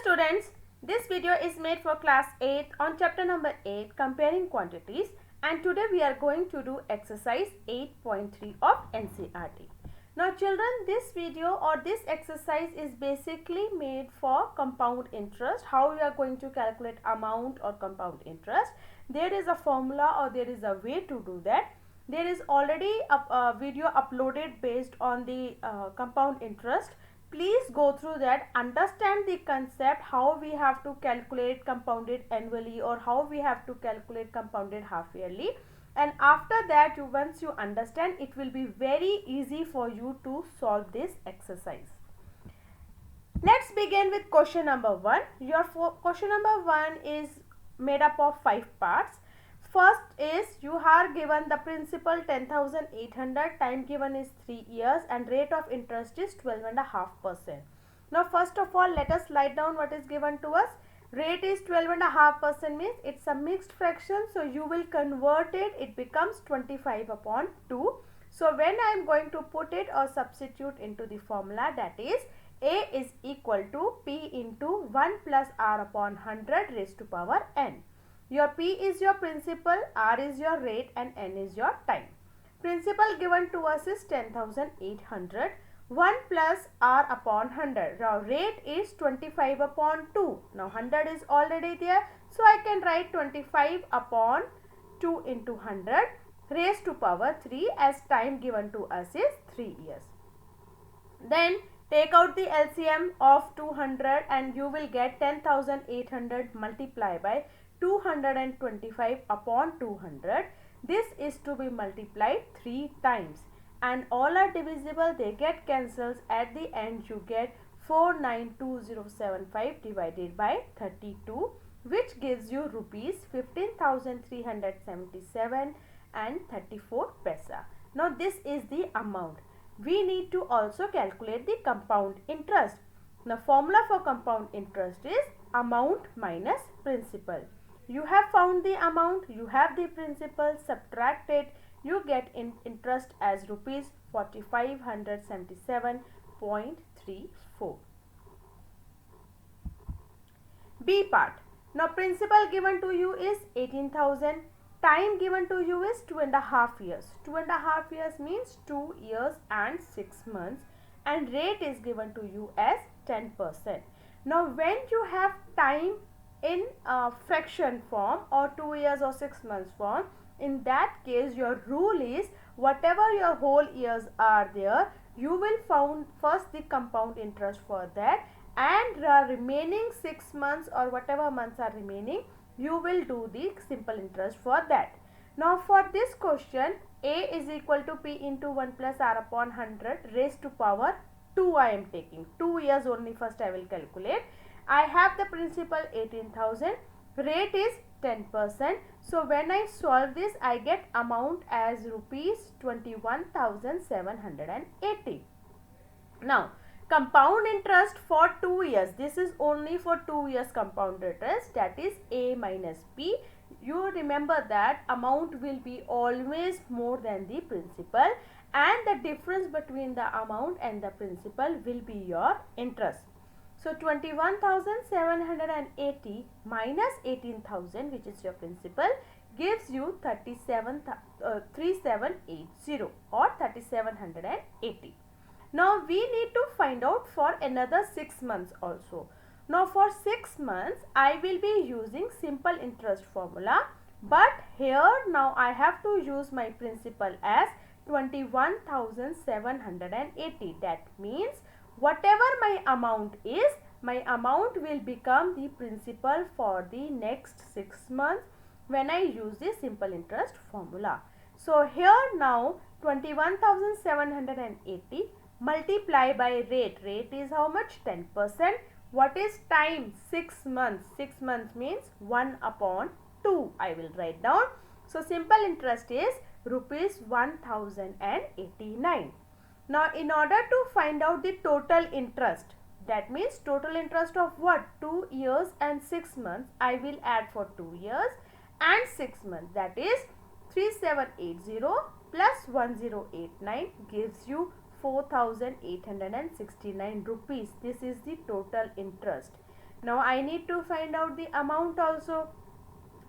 students, this video is made for class 8 on chapter number 8 comparing quantities, and today we are going to do exercise 8.3 of NCERT. Now children, this video or this exercise is basically made for compound interest, how we are going to calculate amount or compound interest. There is a formula or there is a way to do that. There is already a video uploaded based on the compound interest. Please go through that, understand the concept, how we have to calculate compounded annually or how we have to calculate compounded half yearly, and after that once you understand, it will be very easy for you to solve this exercise. Let's begin with question number 1. Your question number 1 is made up of 5 parts. First is you are given the principal 10,800, time given is 3 years and rate of interest is 12.5%. Now first of all, let us write down what is given to us. Rate is 12.5% means it's a mixed fraction, so you will convert it, it becomes 25 upon 2. So when I am going to put it or substitute into the formula, that is A is equal to P into 1 plus R upon 100 raised to power n. Your P is your principal, R is your rate and N is your time. Principal given to us is 10,800. 1 plus R upon 100. Now rate is 25 upon 2. Now 100 is already there. So I can write 25 upon 2 into 100 raised to power 3, as time given to us is 3 years. Then take out the LCM of 200 and you will get 10,800 multiplied by 225 upon 200. This is to be multiplied 3 times and all are divisible, they get cancels. At the end you get 492075 divided by 32, which gives you rupees 15,377 and 34 paisa. Now this is the amount. We need to also calculate the compound interest. The formula for compound interest is amount minus principal. You have found the amount, you have the principal, subtract it, you get interest as rupees 4,577.34. B part. Now principal given to you is 18,000. Time given to you is 2.5 years. 2.5 years means 2 years and 6 months, and rate is given to you as 10%. Now when you have time in fraction form or 2 years or 6 months form, in that case your rule is whatever your whole years are there, you will found first the compound interest for that, and remaining 6 months or whatever months are remaining, you will do the simple interest for that. Now for this question, A is equal to P into 1 plus R upon 100 raised to power 2 I am taking. 2 years only first I will calculate. I have the principal 18,000, rate is 10%. So when I solve this, I get amount as rupees 21,780. Now compound interest for 2 years, this is only for 2 years compound interest, that is A minus P. You remember that amount will be always more than the principal, and the difference between the amount and the principal will be your interest. So 21,780 minus 18,000, which is your principal, gives you 3780 or 3,780. Now we need to find out for another 6 months also. Now for 6 months I will be using simple interest formula, but here now I have to use my principal as 21,780. That means whatever my amount is, my amount will become the principal for the next 6 months when I use the simple interest formula. So here now 21,780 multiply by rate. Rate is how much? 10%. What is time? 6 months. 6 months means 1 upon 2. I will write down. So simple interest is rupees 1,089. Now in order to find out the total interest, that means total interest of what? 2 years and 6 months, I will add for 2 years and 6 months, that is 3,780 plus 1,089 gives you 4,869 rupees. This is the total interest. Now I need to find out the amount also.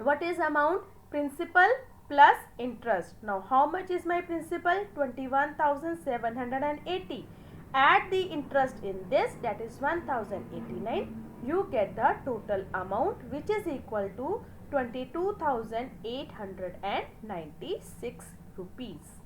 What is amount? Principal plus interest. Now how much is my principal? 21,780. Add the interest in this, that is 1089. You get the total amount, which is equal to 22,896 rupees.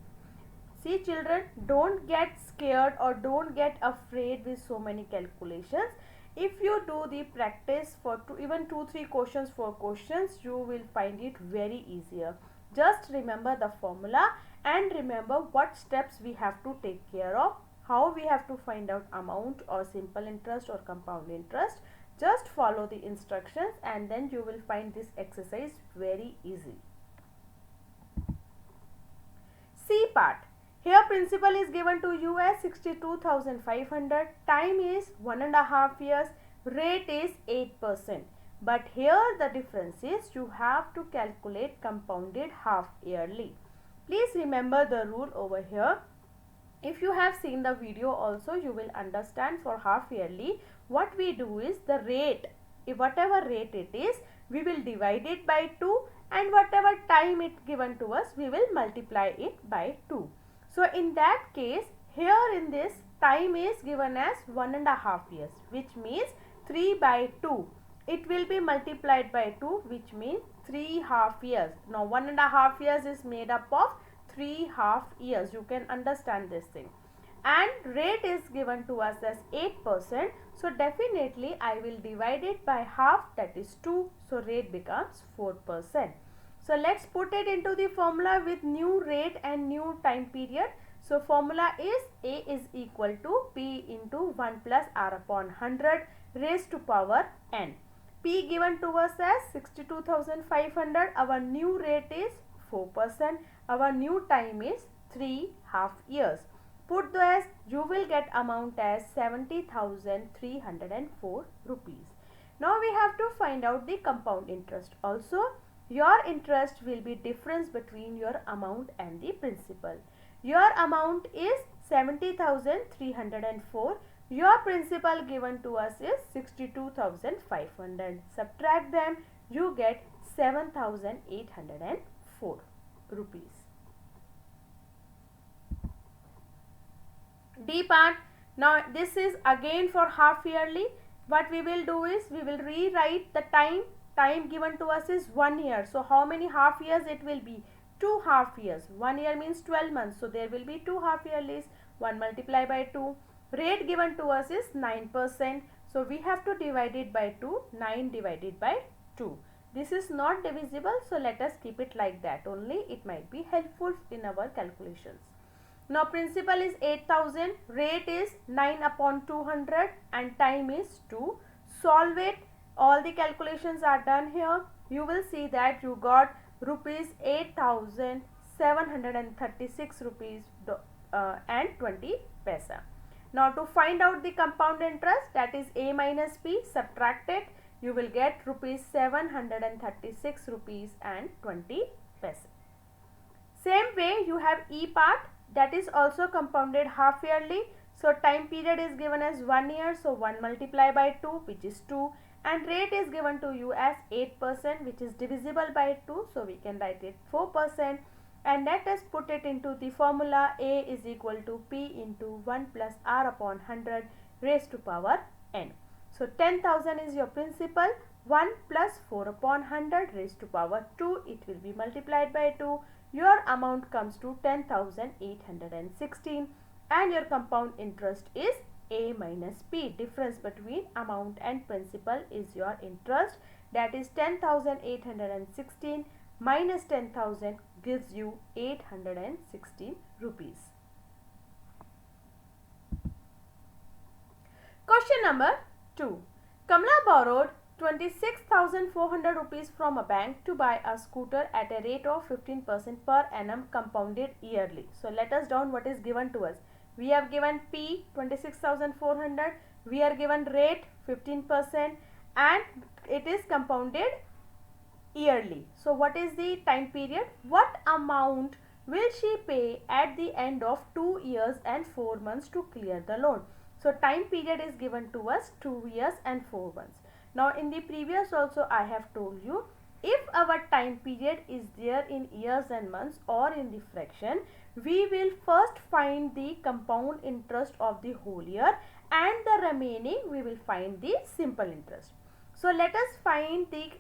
See children, don't get scared or don't get afraid with so many calculations. If you do the practice for even 2-3 questions, 4 questions, you will find it very easier. Just remember the formula and remember what steps we have to take care of, how we have to find out amount or simple interest or compound interest. Just follow the instructions and then you will find this exercise very easy. C part. Here principal is given to you as 62,500. Time is 1.5 years. Rate is 8%. But here the difference is you have to calculate compounded half yearly. Please remember the rule over here. If you have seen the video also, you will understand for half yearly what we do is the rate, whatever rate it is, we will divide it by 2 and whatever time it given to us, we will multiply it by 2. So in that case, here in this time is given as 1.5 years, which means 3 by 2. It will be multiplied by 2, which means 3 half years. Now 1.5 years is made up of 3 half years. You can understand this thing. And rate is given to us as 8%. So definitely I will divide it by half, that is 2. So rate becomes 4%. So let's put it into the formula with new rate and new time period. So formula is A is equal to P into 1 plus R upon 100 raised to power n. P given to us as 62,500. Our new rate is 4%. Our new time is 3 half years. Put this, you will get amount as 70,304 rupees. Now we have to find out the compound interest also. Your interest will be difference between your amount and the principal. Your amount is 70,304. Your principal given to us is 62,500. Subtract them, you get 7,804 rupees. D part. Now this is again for half yearly. What we will do is we will rewrite the time. Time given to us is 1 year. So how many half years it will be? 2 half years. 1 year means 12 months. So there will be 2 half yearlies. 1 multiplied by 2. Rate given to us is 9%. So we have to divide it by 2. 9 divided by 2. This is not divisible. So let us keep it like that only. It might be helpful in our calculations. Now principal is 8,000. Rate is 9 upon 200 and time is 2. Solve it. All the calculations are done here. You will see that you got rupees 8,736 rupees and 20 paisa. Now to find out the compound interest, that is A minus P, subtract it. You will get rupees 736 rupees and 20 paisa. Same way you have E part, that is also compounded half yearly. So time period is given as 1 year. So 1 multiplied by 2, which is 2. And rate is given to you as 8%, which is divisible by 2. So we can write it 4%. And let us put it into the formula. A is equal to P into 1 plus R upon 100 raised to power n. So 10,000 is your principal. 1 plus 4 upon 100 raised to power 2. It will be multiplied by 2. Your amount comes to 10,816. And your compound interest is A minus P. Difference between amount and principal is your interest. That is 10,816 minus 10,000 gives you 816 rupees. Question number 2. Kamla borrowed 26,400 rupees from a bank to buy a scooter at a rate of 15% per annum compounded yearly. So let us down what is given to us. We have given P 26,400. We are given rate 15% and it is compounded yearly. So what is the time period? What amount will she pay at the end of 2 years and 4 months to clear the loan? So time period is given to us 2 years and 4 months. Now in the previous also I have told you, if our time period is there in years and months or in the fraction, we will first find the compound interest of the whole year and the remaining we will find the simple interest. So let us find the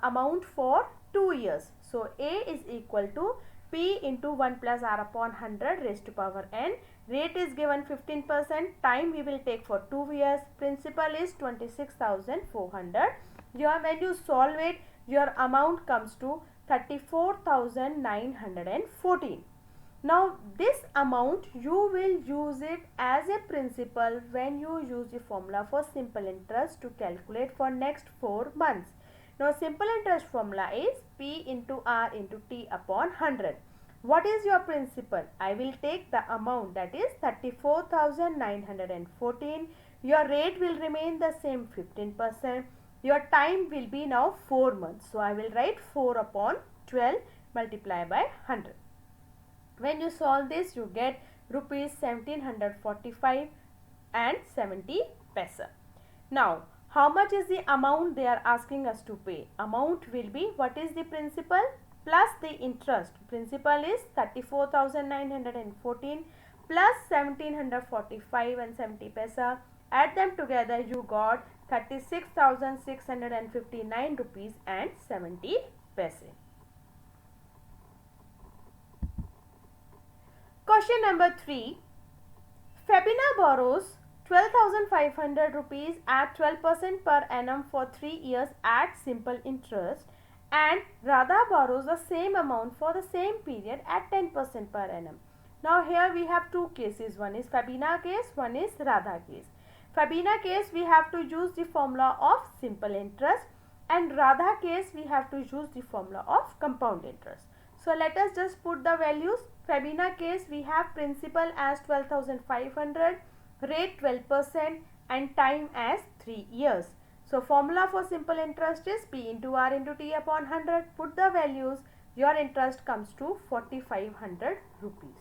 amount for 2 years. So A is equal to P into 1 plus R upon 100 raised to power n. Rate is given 15%. Time we will take for 2 years. Principal is 26,400. When you solve it, your amount comes to 34,914. Now this amount you will use it as a principal when you use the formula for simple interest to calculate for next 4 months. Now simple interest formula is P into R into T upon 100. What is your principal? I will take the amount, that is 34,914. Your rate will remain the same, 15%. Your time will be now 4 months. So I will write 4 upon 12 multiply by 100. When you solve this, you get rupees 1745 and 70 paisa. Now, how much is the amount they are asking us to pay? Amount will be, what is the principal plus the interest. Principal is 34,914 plus 1745 and 70 paisa. Add them together, you got 36,659 rupees and 70 paise. Question number 3. Fabina borrows 12,500 rupees at 12% per annum for 3 years at simple interest, and Radha borrows the same amount for the same period at 10% per annum. Now here we have two cases. One is Fabina case, one is Radha case. Fabina case we have to use the formula of simple interest, and Radha case we have to use the formula of compound interest. So let us just put the values. Fabina case we have principal as 12,500, rate 12% and time as 3 years. So formula for simple interest is P into R into T upon 100. Put the values, your interest comes to 4,500 rupees.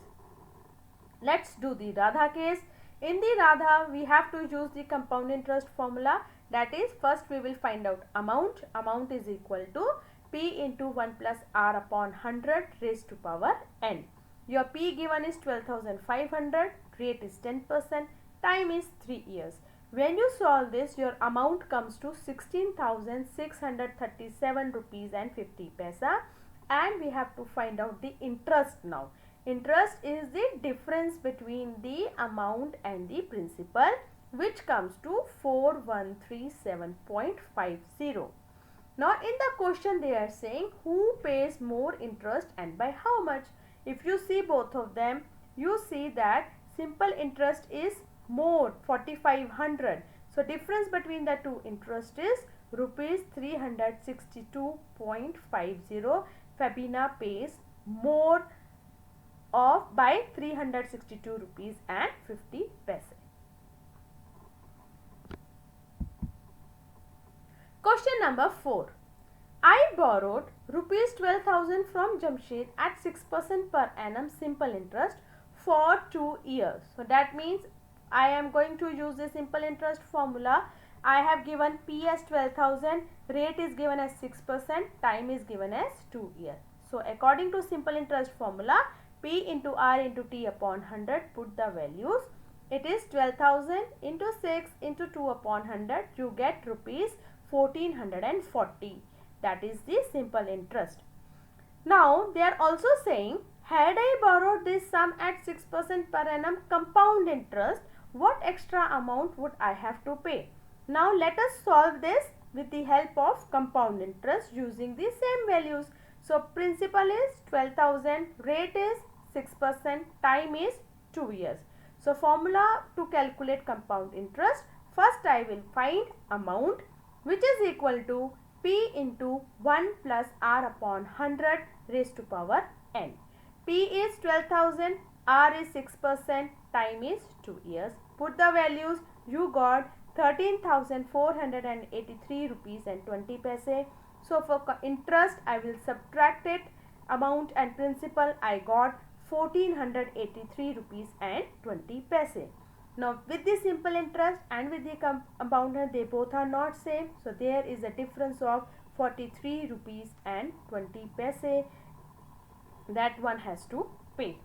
Let's do the Radha case. In the Radha we have to use the compound interest formula, that is first we will find out amount. Amount is equal to P into 1 plus R upon 100 raised to power n. Your P given is 12,500, rate is 10%, time is 3 years. When you solve this, your amount comes to 16,637 rupees and 50 paisa, and we have to find out the interest now. Interest is the difference between the amount and the principal, which comes to 4137.50. Now in the question they are saying who pays more interest and by how much. If you see both of them, you see that simple interest is more, 4,500. So difference between the two interest is rupees 362.50. Fabina pays more of by 362 rupees and 50 paise. Question number 4. I borrowed rupees 12,000 from Jamshed at 6% per annum simple interest for 2 years. So that means I am going to use the simple interest formula. I have given P as 12,000, rate is given as 6%, time is given as 2 years. So according to simple interest formula, P into R into T upon 100, put the values. It is 12,000 into 6 into 2 upon 100, you get rupees 1,440. That is the simple interest. Now they are also saying, had I borrowed this sum at 6% per annum compound interest, what extra amount would I have to pay? Now let us solve this with the help of compound interest using the same values. So principal is 12,000, rate is 6%, time is 2 years. So formula to calculate compound interest, first I will find amount, which is equal to P into 1 plus R upon 100 raised to power n. P is 12,000, R is 6%, time is 2 years. Put the values, you got 13,483 rupees and 20 paise. So for interest, I will subtract it. Amount and principal, I got 1,483 rupees and 20 paise. Now with the simple interest and with the compounder, they both are not same. So there is a difference of 43 rupees and 20 paise that one has to pay.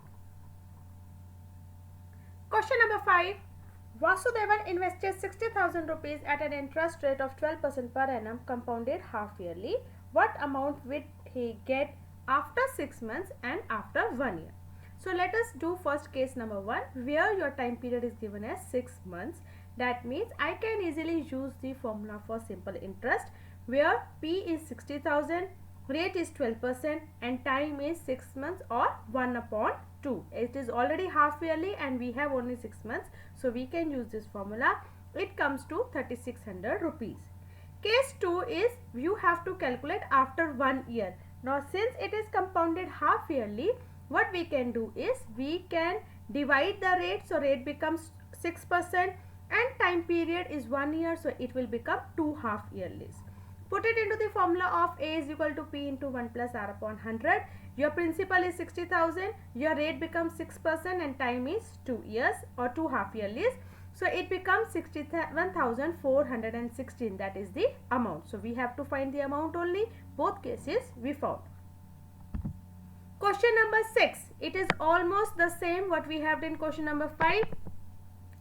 Question number 5. Vasudevan invested 60,000 rupees at an interest rate of 12% per annum compounded half yearly. What amount will he get after 6 months and after 1 year? So let us do first case number 1, where your time period is given as 6 months. That means I can easily use the formula for simple interest, where P is 60,000, rate is 12% and time is 6 months or 1 upon 2. It is already half yearly and we have only 6 months. So we can use this formula. It comes to 3600 rupees. Case 2 is you have to calculate after 1 year. Now since it is compounded half yearly, what we can do is we can divide the rate. So rate becomes 6% and time period is 1 year. So it will become 2 half yearlies. Put it into the formula of A is equal to P into 1 plus R upon 100. Your principal is 60,000. Your rate becomes 6% and time is 2 years or 2 half yearlies. So it becomes 61,416. That is the amount. So we have to find the amount only. Both cases we found. Question number 6. It is almost the same what we have in question number 5.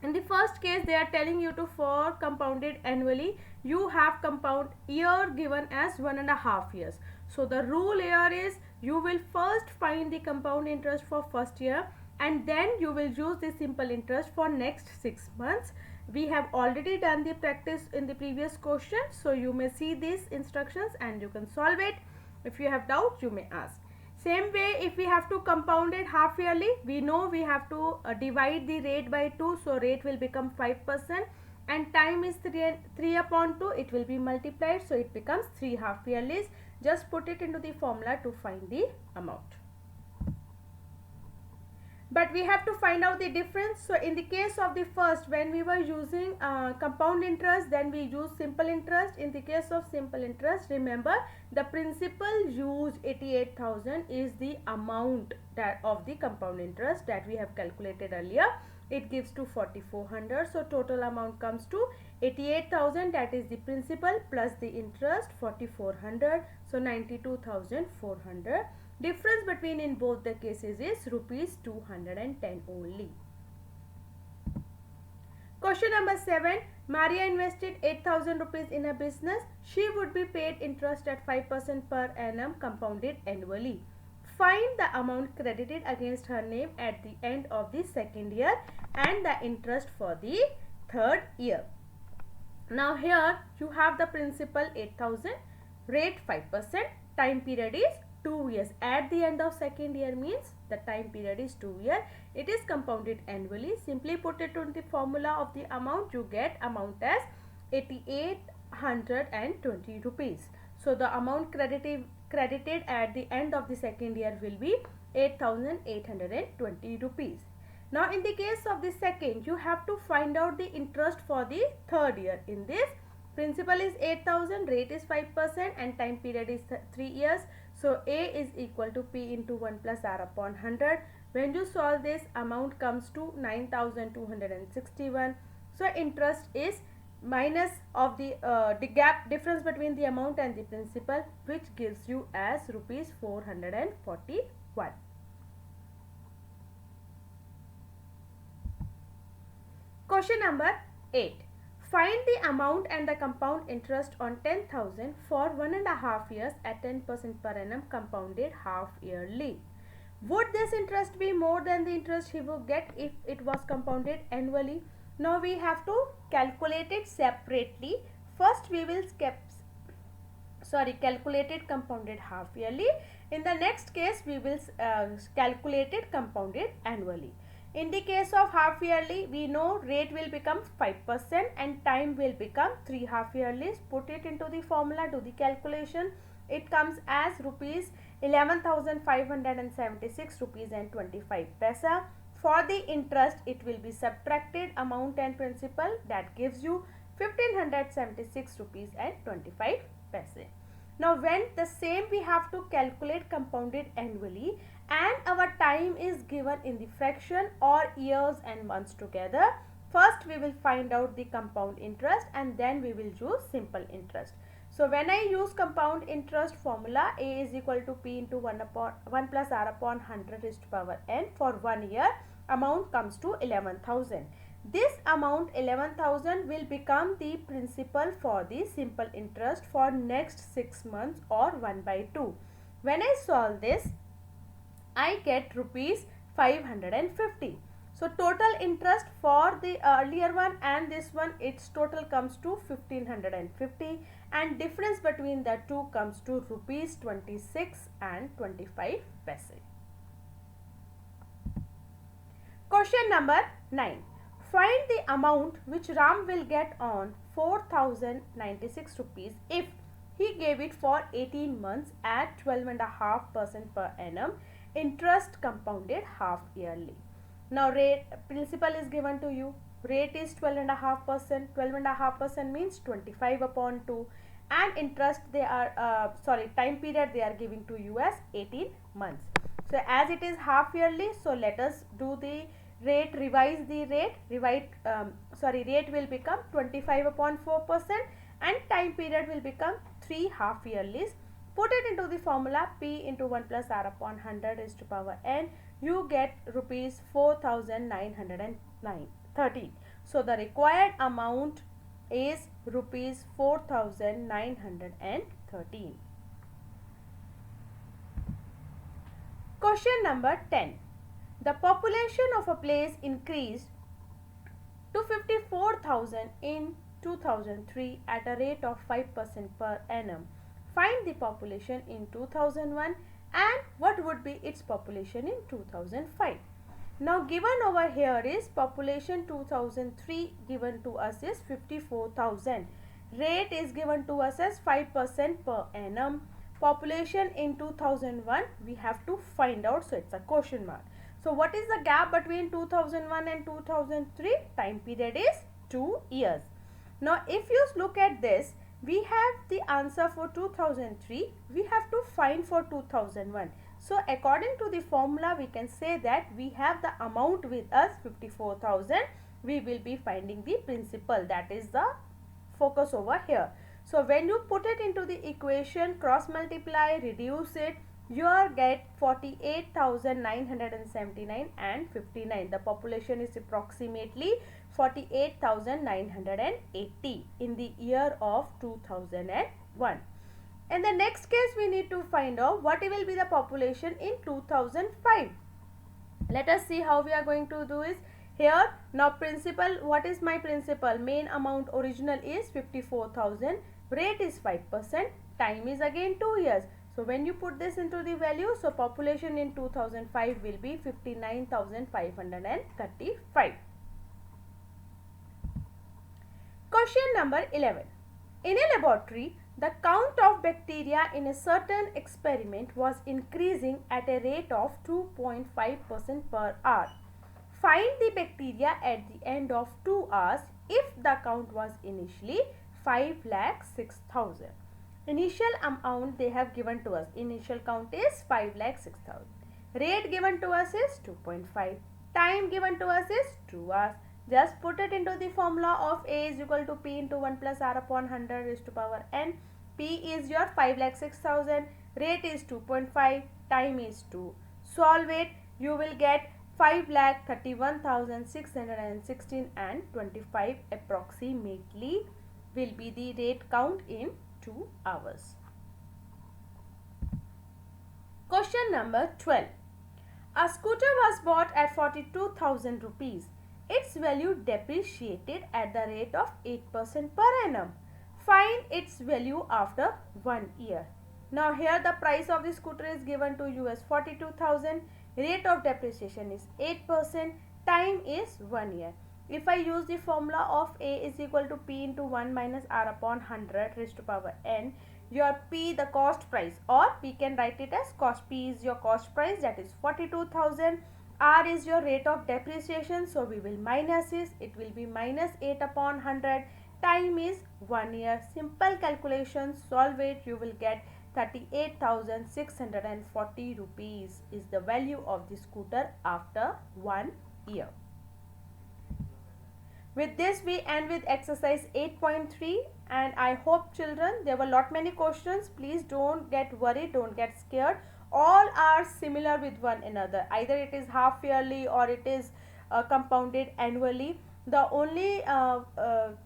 In the first case, they are telling you to for compounded annually, you have compound year given as 1.5 years. So the rule here is you will first find the compound interest for first year and then you will use the simple interest for next 6 months. We have already done the practice in the previous question. So you may see these instructions and you can solve it. If you have doubt, you may ask. Same way, if we have to compound it half yearly, we know we have to divide the rate by 2. So rate will become 5% and time is 3 upon 2. It will be multiplied. So it becomes 3 half yearlies. Just put it into the formula to find the amount. But we have to find out the difference. So in the case of the first, when we were using compound interest, then we use simple interest. In the case of simple interest, remember the principal used 88,000 is the amount that of the compound interest that we have calculated earlier. It gives to 4,400. So total amount comes to 88,000, that is the principal plus the interest 4,400. So 92,400. Difference between in both the cases is rupees 210 only. Question number 7. Maria invested 8,000 rupees in a business. She would be paid interest at 5% per annum compounded annually. Find the amount credited against her name at the end of the second year and the interest for the third year. Now here you have the principal 8,000, rate 5%, time period is 2 years. At the end of second year means the time period is 2 years. It is compounded annually. Simply put it on the formula of the amount. You get amount as 8,820 rupees. So the amount credited at the end of the second year will be 8,820 rupees. Now in the case of the second, you have to find out the interest for the third year. In this, principal is 8,000, rate is 5% and time period is 3 years. So A is equal to P into 1 plus R upon 100. When you solve this, amount comes to 9,261. So interest is minus of the gap difference between the amount and the principal, which gives you as rupees 441. Question number 8. Find the amount and the compound interest on 10,000 for 1.5 years at 10% per annum compounded half yearly. Would this interest be more than the interest he would get if it was compounded annually? Now we have to calculate it separately. First we will calculate it compounded half yearly. In the next case we will calculate it compounded annually. In the case of half yearly, we know rate will become 5% and time will become 3 half yearlies. Put it into the formula, do the calculation. It comes as rupees 11,576 rupees and 25 paisa. For the interest, it will be subtracted amount and principal, that gives you 1,576 rupees and 25 paise. Now when the same we have to calculate compounded annually and our time is given in the fraction or years and months together, First we will find out the compound interest and then we will use simple interest. So when I use compound interest formula, A is equal to P into 1 plus R upon 100 raised to power n. For 1 year, amount comes to 11,000. This amount 11,000 will become the principal for the simple interest for next 6 months or 1 by 2. When I solve this, I get rupees 550. So total interest for the earlier one and this one, its total comes to 1550 and difference between the two comes to rupees 26 and 25 paise. Question number 9. Find the amount which Ram will get on 4096 rupees if he gave it for 18 months at 12.5% per annum, interest compounded half yearly. Now rate principal is given to you. Rate is 12.5%. 12.5% means 25 upon 2 and interest they are time period they are giving to you as 18 months. So as it is half yearly, so let us do the rate, revise the rate. Rate will become 25 upon 4% and time period will become 3 half yearlies. Put it into the formula P into 1 plus R upon 100 raised to power n. You get rupees 4,913. So the required amount is rupees 4,913. Question number 10. The population of a place increased to 54,000 in 2003 at a rate of 5% per annum. Find the population in 2001 and what would be its population in 2005. Now given over here is population 2003 given to us is 54,000. Rate is given to us as 5% per annum. Population in 2001 we have to find out, so it's a question mark. So what is the gap between 2001 and 2003? Time period is 2 years. Now if you look at this, we have the answer for 2003, we have to find for 2001. So according to the formula we can say that we have the amount with us 54,000, we will be finding the principal, that is the focus over here. So when you put it into the equation, cross multiply, reduce it, you are get 48,979 and 59. The population is approximately 48,980 in the year of 2001. In the next case, we need to find out what will be the population in 2005. Let us see how we are going to do is here. Now principal, what is my principal? Main amount original is 54,000. Rate is 5%. Time is again 2 years. So when you put this into the value, so population in 2005 will be 59,535. Question number 11. In a laboratory, the count of bacteria in a certain experiment was increasing at a rate of 2.5% per hour. Find the bacteria at the end of 2 hours if the count was initially 5,06,000. Initial amount they have given to us. Initial count is 5,06,000. Rate given to us is 2.5. Time given to us is 2 hours. Just put it into the formula of A is equal to P into 1 plus R upon 100 raised to power n. P is your 5,06,000. Rate is 2.5. Time is 2. Solve it. You will get 5,31,616 and 25 approximately will be the rate count in 2 hours. Question number 12. A scooter was bought at 42,000 rupees. Its value depreciated at the rate of 8% per annum. Find its value after 1 year. Now here the price of the scooter is given to you as 42,000. Rate of depreciation is 8%. Time is 1 year. If I use the formula of A is equal to P into 1 minus R upon 100 raised to power n, your P the cost price, or we can write it as cost. P is your cost price, that is 42,000. R is your rate of depreciation, so we will minus this. It will be minus 8 upon 100. Time is 1 year. Simple calculation, solve it, you will get 38,640 rupees is the value of the scooter after 1 year. With this we end with exercise 8.3, and I hope children, there were lot many questions. Please don't get worried, don't get scared. All are similar with one another. Either it is half yearly or it is compounded annually. The only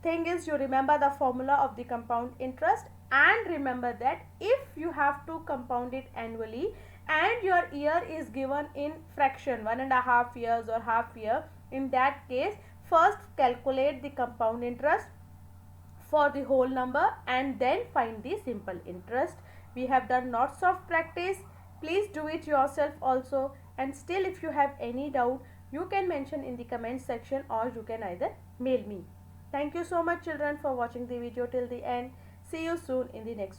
thing is you remember the formula of the compound interest, and remember that if you have to compound it annually and your year is given in fraction 1.5 years or half year, in that case first calculate the compound interest for the whole number and then find the simple interest. We have done lots of practice. Please do it yourself also, and still if you have any doubt you can mention in the comment section or you can either mail me. Thank you so much children for watching the video till the end. See you soon in the next video.